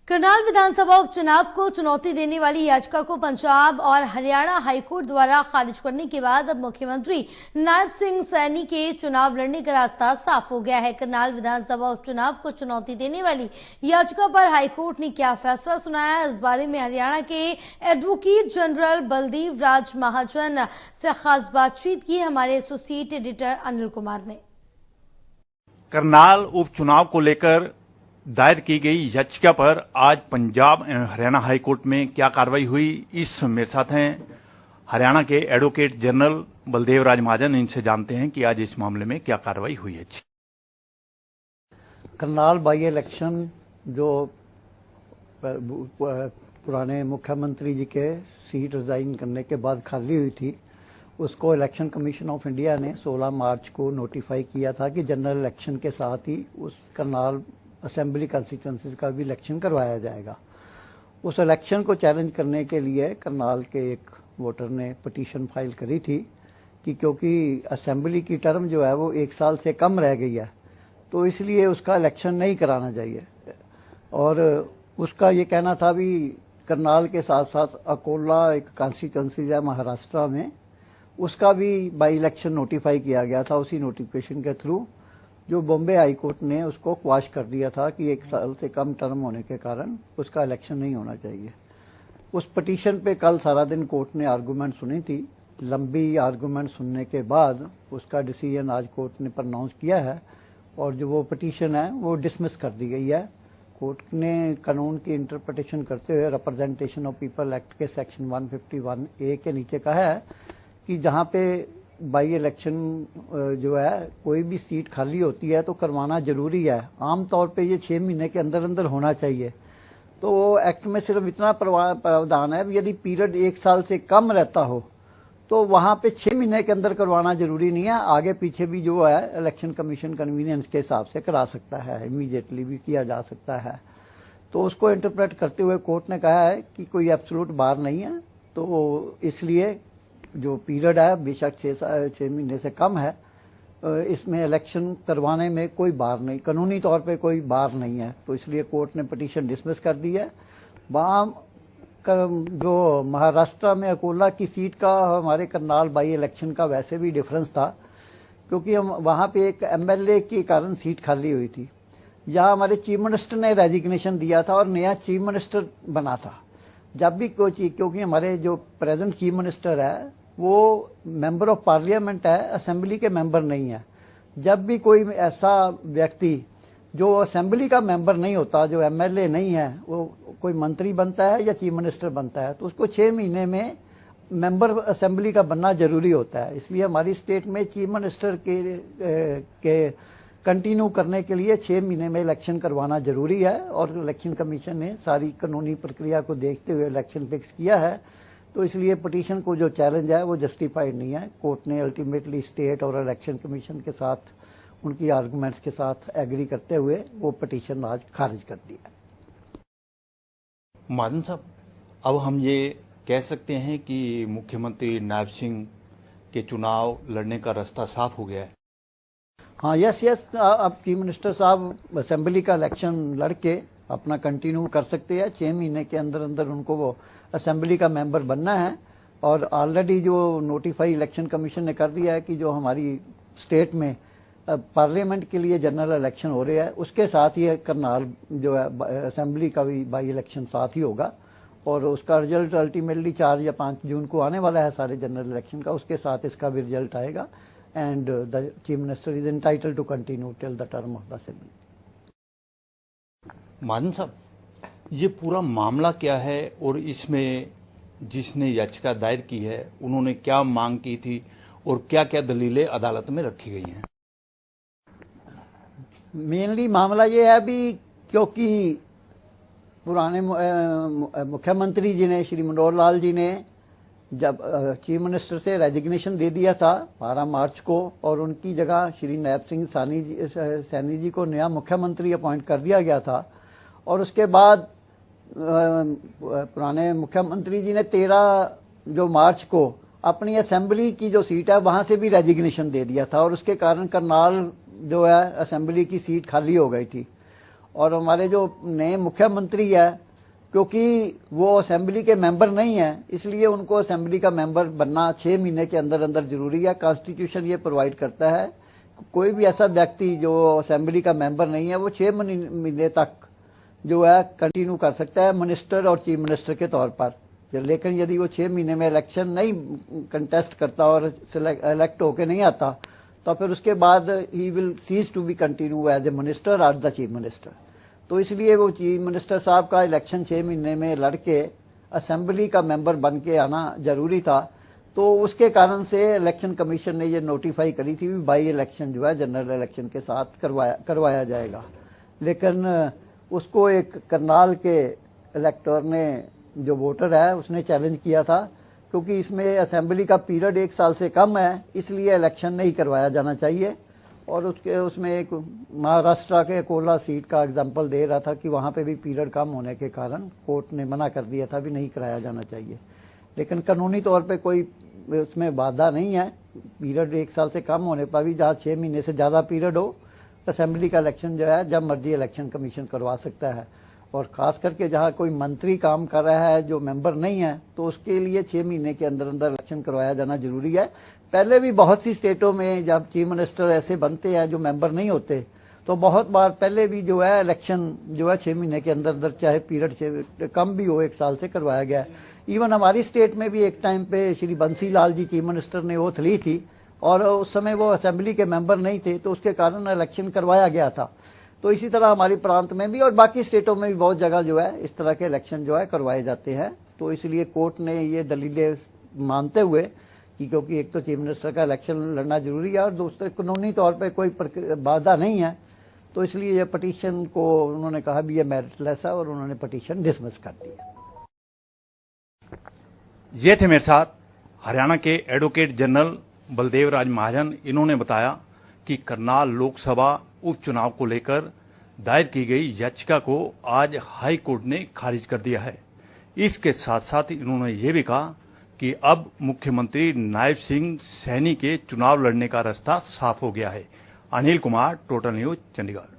करनाल विधानसभा उपचुनाव को चुनौती देने वाली याचिका को पंजाब और हरियाणा हाईकोर्ट द्वारा खारिज करने के बाद अब मुख्यमंत्री नायब सिंह सैनी के चुनाव लड़ने का रास्ता साफ हो गया है। करनाल विधानसभा उपचुनाव को चुनौती देने वाली याचिका पर हाईकोर्ट ने क्या फैसला सुनाया, इस बारे में हरियाणा के एडवोकेट जनरल बलदेव राज महाजन से खास बातचीत की हमारे एसोसिएट एडिटर अनिल कुमार ने। करनाल उपचुनाव को लेकर दायर की गई याचिका पर आज पंजाब एवं हरियाणा हाईकोर्ट में क्या कार्रवाई हुई, इस मेरे साथ हैं हरियाणा के एडवोकेट जनरल बलदेव राज महाजन। इनसे जानते हैं कि आज इस मामले में क्या कार्रवाई हुई है। करनाल बाई इलेक्शन जो पुराने मुख्यमंत्री जी के सीट रिजाइन करने के बाद खाली हुई थी, उसको इलेक्शन कमीशन ऑफ इंडिया ने 16 मार्च को नोटिफाई किया था कि जनरल इलेक्शन के साथ ही उस करनाल असेंबली कंस्टिट्यूंसी का भी इलेक्शन करवाया जाएगा। उस इलेक्शन को चैलेंज करने के लिए करनाल के एक वोटर ने पिटीशन फाइल करी थी कि क्योंकि असेंबली की टर्म जो है वो 1 साल से कम रह गई है, तो इसलिए उसका इलेक्शन नहीं कराना चाहिए। और उसका ये कहना था भी करनाल के साथ साथ अकोला एक कंस्टिट्यूंसी है महाराष्ट्र में, उसका भी बाई इलेक्शन नोटिफाई किया गया था। उसी नोटिफिकेशन के थ्रू जो बॉम्बे हाई कोर्ट ने उसको क्वाश कर दिया था कि 1 साल से कम टर्म होने के कारण उसका इलेक्शन नहीं होना चाहिए। उस पिटीशन पे कल सारा दिन कोर्ट ने आर्गूमेंट सुनी थी। लंबी आर्गूमेंट सुनने के बाद उसका डिसीजन आज कोर्ट ने प्रनाउंस किया है और जो वो पिटीशन है वो डिसमिस कर दी गई है। कोर्ट ने कानून की इंटरप्रिटेशन करते हुए रिप्रेजेंटेशन ऑफ पीपल एक्ट के सेक्शन 151A के नीचे कहा है कि जहाँ पे बाई इलेक्शन जो है कोई भी सीट खाली होती है तो करवाना जरूरी है। आमतौर पे ये 6 महीने के अंदर अंदर होना चाहिए। तो एक्ट में सिर्फ इतना प्रावधान है, यदि पीरियड 1 साल से कम रहता हो तो वहां पे 6 महीने के अंदर करवाना जरूरी नहीं है। आगे पीछे भी जो है इलेक्शन कमीशन कन्वीनियंस के हिसाब से करा सकता है, इमीडिएटली भी किया जा सकता है। तो उसको इंटरप्रेट करते हुए कोर्ट ने कहा है कि कोई एब्सोल्यूट बार नहीं है, तो इसलिए जो पीरियड है बेशक 6 महीने से कम है, इसमें इलेक्शन करवाने में कोई बार नहीं, कानूनी तौर पे कोई बार नहीं है। तो इसलिए कोर्ट ने पिटीशन डिसमिस कर दी है। वहाँ जो महाराष्ट्र में अकोला की सीट का हमारे करनाल बाई इलेक्शन का वैसे भी डिफरेंस था, क्योंकि हम वहाँ पे एक MLA के कारण सीट खाली हुई थी। यहाँ हमारे चीफ मिनिस्टर ने रेजिग्नेशन दिया था और नया चीफ मिनिस्टर बना था। जब भी कोई, क्योंकि हमारे जो प्रेजेंट चीफ मिनिस्टर है वो मेंबर ऑफ पार्लियामेंट है, असेंबली के मेंबर नहीं है। जब भी कोई ऐसा व्यक्ति जो असेंबली का मेंबर नहीं होता, जो MLA नहीं है, वो कोई मंत्री बनता है या चीफ मिनिस्टर बनता है, तो उसको 6 महीने में मेंबर असेंबली का बनना जरूरी होता है। इसलिए हमारी स्टेट में चीफ मिनिस्टर के कंटिन्यू करने के लिए 6 महीने में इलेक्शन करवाना जरूरी है और इलेक्शन कमीशन ने सारी कानूनी प्रक्रिया को देखते हुए इलेक्शन फिक्स किया है। तो इसलिए पिटीशन को जो चैलेंज है वो जस्टिफाइड नहीं है। कोर्ट ने अल्टीमेटली स्टेट और इलेक्शन कमीशन के साथ उनकी आर्गुमेंट्स के साथ एग्री करते हुए वो पिटीशन आज खारिज कर दिया। महाजन साहब, अब हम ये कह सकते हैं कि मुख्यमंत्री नायब सिंह के चुनाव लड़ने का रास्ता साफ हो गया है। हाँ, यस, अब चीफ मिनिस्टर साहब असेंबली का इलेक्शन लड़के अपना कंटिन्यू कर सकते हैं। 6 महीने के अंदर अंदर उनको वो असेंबली का मेंबर बनना है। और ऑलरेडी जो नोटिफाई इलेक्शन कमीशन ने कर दिया है कि जो हमारी स्टेट में पार्लियामेंट के लिए जनरल इलेक्शन हो रहे हैं, उसके साथ ही करनाल जो है असेंबली का भी बाई इलेक्शन साथ ही होगा और उसका रिजल्ट अल्टीमेटली 4 या 5 जून को आने वाला है सारे जनरल इलेक्शन का। उसके साथ इसका भी रिजल्ट आएगा and the chief minister is entitled to continue till the term of the assembly. महाजन साहब, ये पूरा मामला क्या है और इसमें जिसने याचिका दायर की है उन्होंने क्या मांग की थी और क्या क्या दलीलें अदालत में रखी गई हैं? मेनली मामला ये है भी क्योंकि पुराने मुख्यमंत्री जी ने, श्री मनोहर लाल जी ने जब चीफ मिनिस्टर से रेजिग्नेशन दे दिया था 12 मार्च को और उनकी जगह श्री नायब सिंह सैनी जी को नया मुख्यमंत्री अपॉइंट कर दिया गया था। और उसके बाद पुराने मुख्यमंत्री जी ने 13 मार्च को अपनी असेंबली की जो सीट है वहां से भी रेजिग्नेशन दे दिया था और उसके कारण करनाल जो है असेंबली की सीट खाली हो गई थी। और हमारे जो नए मुख्यमंत्री है, क्योंकि वो असेंबली के मेंबर नहीं है, इसलिए उनको असेंबली का मेंबर बनना 6 महीने के अंदर अंदर जरूरी है। कॉन्स्टिट्यूशन ये प्रोवाइड करता है कोई भी ऐसा व्यक्ति जो असेंबली का मेंबर नहीं है वो 6 महीने तक जो है कंटिन्यू कर सकता है मिनिस्टर और चीफ मिनिस्टर के तौर पर। लेकिन यदि वो 6 महीने में इलेक्शन नहीं कंटेस्ट करता और इलेक्ट होके नहीं आता तो फिर उसके बाद ही will cease to be continue as a minister और द चीफ मिनिस्टर। तो इसलिए वो चीफ मिनिस्टर साहब का इलेक्शन 6 महीने में लड़के असेंबली का मेंबर बन के आना जरूरी था। तो उसके कारण से इलेक्शन कमीशन ने ये नोटिफाई करी थी बाई इलेक्शन जो है जनरल इलेक्शन के साथ करवाया जाएगा। लेकिन उसको एक करनाल के इलेक्टर ने जो वोटर है उसने चैलेंज किया था, क्योंकि इसमें असेंबली का पीरियड 1 साल से कम है, इसलिए इलेक्शन नहीं करवाया जाना चाहिए। और उसमें एक महाराष्ट्र के कोला सीट का एग्जाम्पल दे रहा था कि वहां पे भी पीरियड कम होने के कारण कोर्ट ने मना कर दिया था भी नहीं कराया जाना चाहिए। लेकिन कानूनी तौर पे कोई उसमें बाधा नहीं है, पीरियड 1 साल से कम होने पर भी जहाँ 6 महीने से ज्यादा पीरियड हो असेंबली का इलेक्शन जो है जब मर्जी इलेक्शन कमीशन करवा सकता है। और खास करके जहाँ कोई मंत्री काम कर रहा है जो मेंबर नहीं है तो उसके लिए 6 महीने के अंदर अंदर इलेक्शन करवाया जाना जरूरी है। पहले भी बहुत सी स्टेटों में जब चीफ मिनिस्टर ऐसे बनते हैं जो मेंबर नहीं होते तो बहुत बार पहले भी जो है इलेक्शन जो है 6 महीने के अंदर अंदर चाहे पीरियड कम भी हो 1 साल से करवाया गया। इवन हमारी स्टेट में भी एक टाइम पे श्री बंसी लाल जी चीफ मिनिस्टर ने ओथ ली थी और उस समय वो असेंबली के मेंबर नहीं थे तो उसके कारण इलेक्शन करवाया गया था। तो इसी तरह हमारी प्रांत में भी और बाकी स्टेटों में भी बहुत जगह जो है इस तरह के इलेक्शन जो है करवाए जाते हैं। तो इसलिए कोर्ट ने ये दलीलें मानते हुए कि क्योंकि एक तो चीफ मिनिस्टर का इलेक्शन लड़ना जरूरी है और दूसरे कानूनी तौर पे कोई बाधा नहीं है, तो इसलिए ये पटिशन को उन्होंने कहा भी ये मेरिटलेस है और उन्होंने पटिशन डिसमिस कर दी। ये थे मेरे साथ हरियाणा के एडवोकेट जनरल बलदेव राज महाजन। इन्होंने बताया कि करनाल लोकसभा उपचुनाव को लेकर दायर की गई याचिका को आज हाई कोर्ट ने खारिज कर दिया है। इसके साथ साथ इन्होंने ये भी कहा कि अब मुख्यमंत्री नायब सिंह सैनी के चुनाव लड़ने का रास्ता साफ हो गया है। Anil Kumar, total news, Chandigarh.